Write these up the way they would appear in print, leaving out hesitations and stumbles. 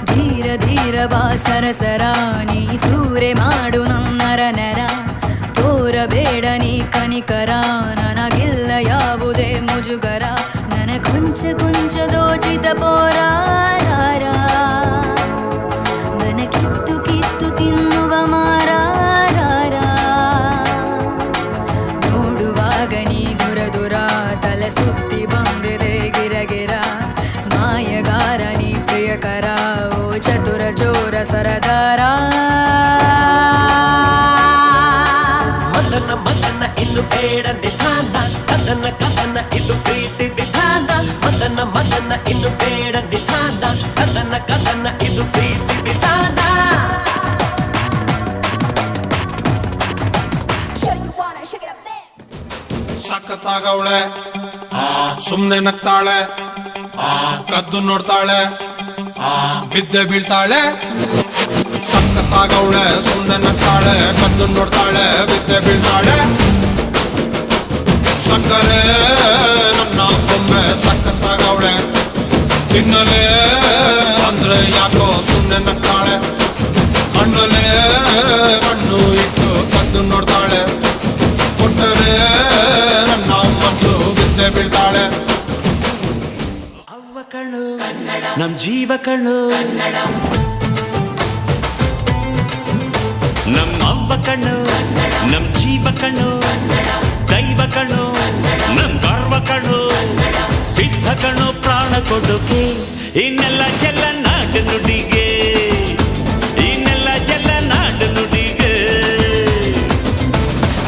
ಧೀರ ಧೀರ ಬಾ ಸರಸರ ನೀ ಸೂರೆ ಮಾಡು ನನ್ನರ ನೆರ ತೋರಬೇಡ ನೀ ಕನಿಕರ ನನಗಿಲ್ಲ ಯಾವುದೇ ಮುಜುಗರ ನನ ಕೊಂಚ ಕೊಂಚ ದೋಚಿತ ಪೋರಾರ ನನ ಕಿತ್ತು ಕಿತ್ತು ತಿನ್ನುವ ಮಾರಾರ ನೋಡುವಾಗ ನೀ ದುರ ದುರ ತಲೆ ಸುತ್ತಿ ಬಂದಿದೆ ಗಿರಗಿರ ಮಾಯಗಾರ ನೀ ಪ್ರಿಯಕರ ಓ ಚತುರ ಚೋರ ಸರದಾರ ಮದನ ಮದನ ಇನ್ನು ಬೇಡ ನಿಧಾನ ಕದನ ಕದನ ಇದು ಪ್ರೀತಿ ವಿಧಾನ ಮದನ ಮದನ ಇನ್ನು ಬೇಡ ನಿಧಾನ ಕದನ ಕದನ ಇದು ಪ್ರೀತಿ ವಿಧಾನ ಸಖತ್ತಾಗವಳೆ ಸುಮ್ನೆ ನಗ್ತಾಳೆ ಕದ್ದು ನೋಡ್ತಾಳೆ ಬಿದ್ದೆ ಬೀಳ್ತಾಳೆ ಸಖತ್ತಾಗವಳೆ ಸುಮ್ನೆ ನಗ್ತಾಳೆ ಕದ್ದು ನೋಡ್ತಾಳೆ ಬಿದ್ದೆ ಬೀಳ್ತಾಳೆ ಸಕ್ಕರೆ ನನ್ನ ಬೊಮ್ಮೆ ಸಖತ್ತಾಗವಳೆ ತಿನ್ನಲೆ ಅಂದ್ರೆ ಯಾಕೋ ಸುಮ್ನೆ ನಗ್ತಾಳೆ ಹಣ್ಣಲೆ ಹಣ್ಣು ಇಟ್ಟು ಕದ್ದು ನೋಡ್ತಾಳೆ ಕೊಟ್ಟರೆ ನನ್ನ ಮನಸ್ಸು ಬಿದ್ದೆ ಬೀಳ್ತಾಳೆ ಅವ್ವ ಕಣ್ಣು ನಮ್ ಜೀವ ಕಣ್ಣು ನಮ್ ಅವ್ವ ಕಣ್ಣು ನಮ್ ಜೀವ ಕಣ್ಣು ದೈವ ಕಣ್ಣು ನಮ್ ಗರ್ವ ಕಣ್ಣು ಸಿದ್ಧ ಕಣ್ಣು ಪ್ರಾಣ ಕೊಡುಗೆ ಇನ್ನೆಲ್ಲ ಜಲ ನಾಡು ನುಡಿಗೆ ಇನ್ನೆಲ್ಲ ಜಲ ನಾಡು ನುಡಿಗೆ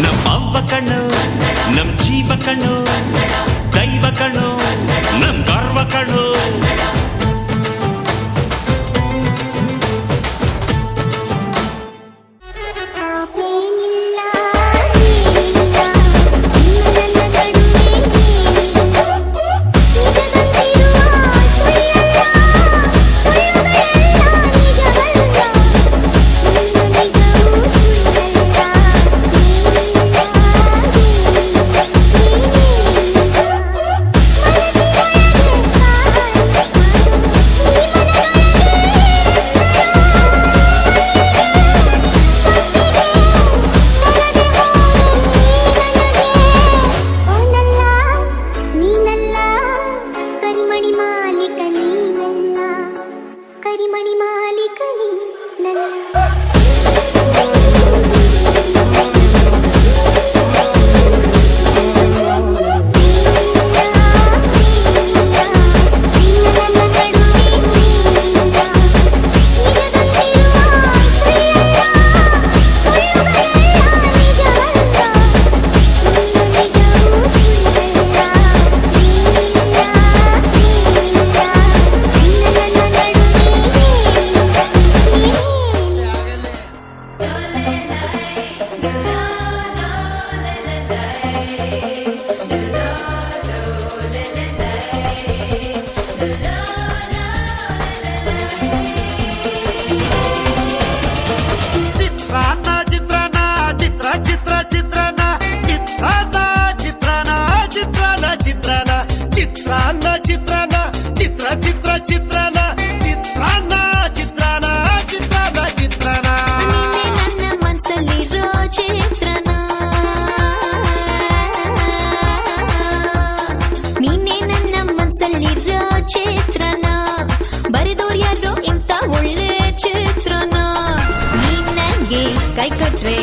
ನಮ್ ಅವ್ವ ಕಣ್ಣು ನಮ್ ಜೀವ ಕಣ್ಣು ದೈವ ಕಣ್ಣು ನಮ್ ಗರ್ವ ಕಣ್ಣು ಕೈ ಕೊಟ್ರೆ